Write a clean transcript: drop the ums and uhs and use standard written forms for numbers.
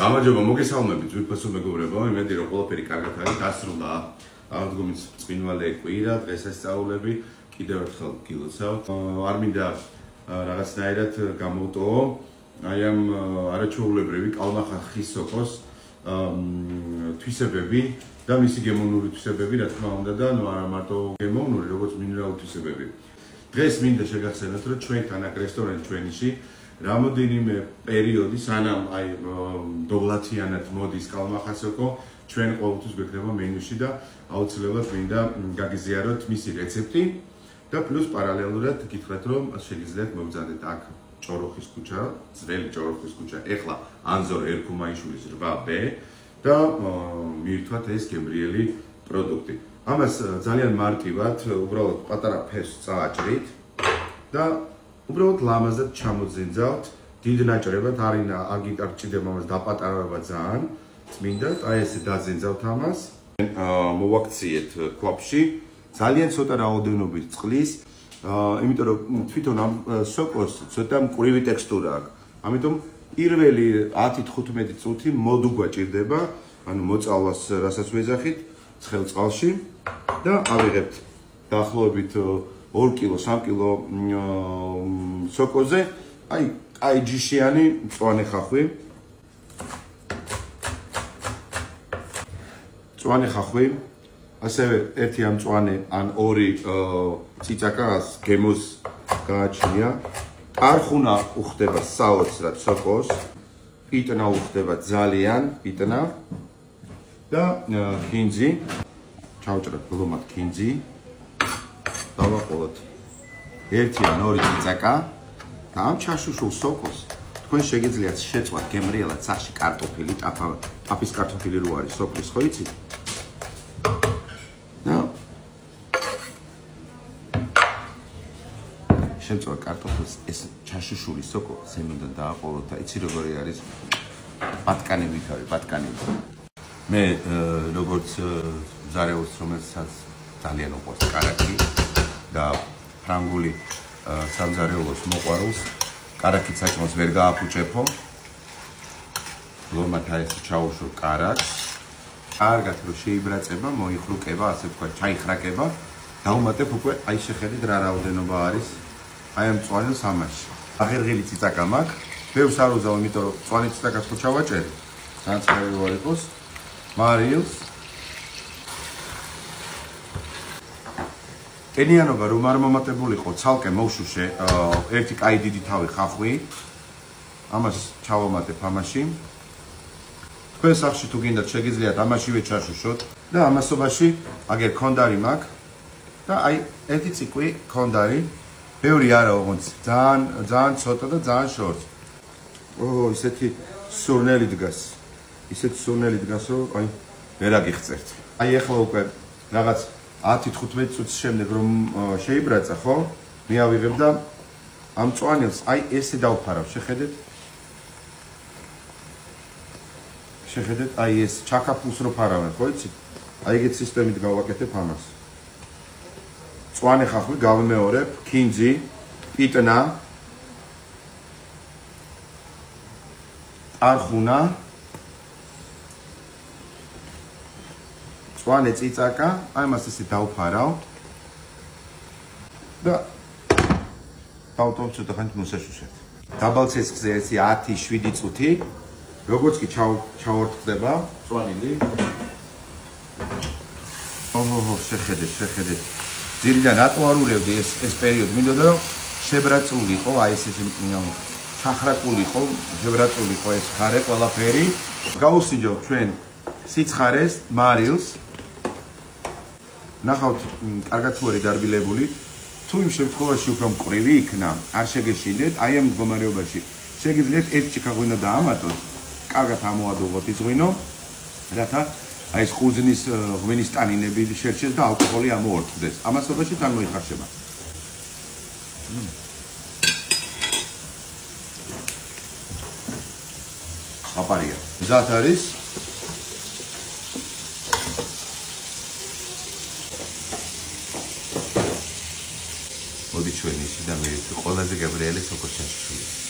გამარჯობა, მოგესალმებით, ძვირფასო მეგობრებო, იმედი რომ ყველაფერი კარგად არის, დასრულდა აღდგომის ბრწყინვალე კვირა, დღესასწაულები, კიდევ ერთხელ გილოცავთ. არ მინდა რაღაცნაირად გამოვტოვო აი ამ არაჩვეულებრივი კალმახახის სოკოს თვისებები და მისი გემოვნური თვისებები, რა თქმა უნდა და არა მარტო გემოვნური, როგორც მინერალური თვისებები. დღეს მინდა შეგახსენოთ, რომ ჩვენთან აქ რესტორანი ჩვენში რამოდენიმე პერიოდი სანამ აი დოვლათიანად მოდის კალმახასოკო ჩვენ ყოველთვის გვექნება მენიუში და აუცილებლად მინდა გაგიზიაროთ მისი რეცეპტი და პლუს პარალელურად გითხრათ რომ შეგიძლიათ მოგზადეთ აქ ჭოროხის ქუჩა, ძველი ჭოროხის ქუჩა, ეხლა ანზორ ერქუმაიშვილის 8B და მიირთვათ ეს გემრიელი პროდუქტი. ამას ძალიან მარტივად, უბრალოდ პატარა ფესს წააჭრით და უბრალოდ ლამაზად ჩამოძინძავთ, დიდ ნაჭრებად არ გიჭდება ამას დაპატარავება ძალიან, წმინდა, აი ესე დაძინძავთ ამას. მოვაქციეთ ქვაფში, ძალიან ცოტა რაოდენობით წყლის, იმიტომ რომ თვითონ ამ სოკოს ცოტა მკვრივი ტექსტურა აქვს. ამიტომ პირველი 10-15 წუთი მოდუგვა ჭირდება, ანუ მოწავლას რასაც ვეძახით, ცხელ წყალში და ავიღებთ დაახლოებით 2 კილო, 3 კილო სოკოზე, აი ჯიშიანი მწვანე ხახვი. მწვანე ხახვი, ასევე ერთი ამ მწვანე ან 2 ციცაკას გემოს გააჩნია. არხუნა უხდება საოცრად სოკოს, პიტნა უხდება ძალიან, პიტნა და ქინძი. ჩავჭრათ ბლომად ქინძი. დავაყოლოთ 1 ან 2 ციცაკა და ამ ჩაშუშულ სოკოს თქვენ შეგიძლიათ შეწვათ გემრიელად სახში კარტოფილი, ტაფის კარტოფილი რო არის სოფლის, ხო იცით? და შეწვათ კარტოფილს ეს ჩაშუშული სოკო ზემოდან დააყოლოთ და იცი როგორი არის ბატკანებით არის, ბატკანები. მე როგორც ზარეულს რომელსაც ძალიან უყვარს კარაკი და ფრანგული სამზარეულოს მოყვარულს კარაკი საჭმელს ვერ გააფუჭეფო. ლომად ეს ჩაუშო კარაკს. კარგად რომ შეიბრაწება, მოიხრუკება, ასე ვთქვათ, ჩაიხრაკება. დავუმატებ უკვე აი შეხედეთ რა რაოდენობა არის აი ამ მწვანეს ამაში. აღერღილი ციცაკა მაქვს. ბევრს არ უზავ, იმიტომ რომ მწვანე ციცაკას ხო ჩავაჭერი. განწყობილი ვარ იყოს. მარილს ენიანობა რომ არ მომატებულიყო, ცალკე მოვშუშე ერთი კაი დიდი თავი ხახვი. ამას ჩავამატებ ამაში. თქვენ სახში თუ გინდათ შეგიძლიათ ამაშივე ჩაშუშოთ და ამასობაში აგერ ქონდარი მაქვს და აი ერთი ციკვი ქონდარი. ბევრი არა, ოღონდ ძალიან ცოტა და ძალიან შორს. ისეთი სურნელი დგას. ისეთი სურნელი დგას, რომ აი ვერ აგიხწერთ. აი ახლა უკვე რაღაც 10-15 წუთის შემდეგ რომ შეიბრაცა, ხო? მე ავიღებ და ამ მწვანელს აი ესე დავფარავ, შეხედეთ? შეხედეთ, აი ეს ჩაკაფულს რო ფარავენ, ხო იცით? აი ეგეთ სისტემით გავაკეთებ ამას. მწვანე ხახვი გავიმეორებ, ქინძი, პიტნა, არხუნა, მწვანე ციცაკა, აი მას ესე დავფარავ და დავტოვ ცოტა ხანით მოსაშუშეთ. დაბალ ცეცხლზე ესე 10-7 წუთი, როგორც კი ჩავორთქდება მწვანილი. შეხედეთ. ძირიდან რატო არ ურევდი ეს პერიოდი? მინდოდა რომ შებრაწულიყო, აი ეს ჩახრაკულიყო, შებრაწულიყო ეს ხარე ყველაფერი. გავუსინჯავ ჩვენ სიცხარეს, მარილს. ნახავთ, კარგად თუ არის დარბილებული. თუ იმ შემთხვევაში უფრო მკვრივი იქნა, არ შეგეშინდეთ, აი ამ მდგომარეობაში შეგიძლიათ ერთ ჭიქა ღვინო დაამატოთ. კარგად ამოადოვოთ ის ღვინო, რათა აი ეს ყურძნის ღვინის ტანინები შერჩეს და ალკოჰოლი ამოორთდეს. ამასობაში თან მოიხარშება. აპარია. მზად არის. მოდი ჩვენ ისე და მე ყველაზე გემრიელი სოკოს ჩაშუშული.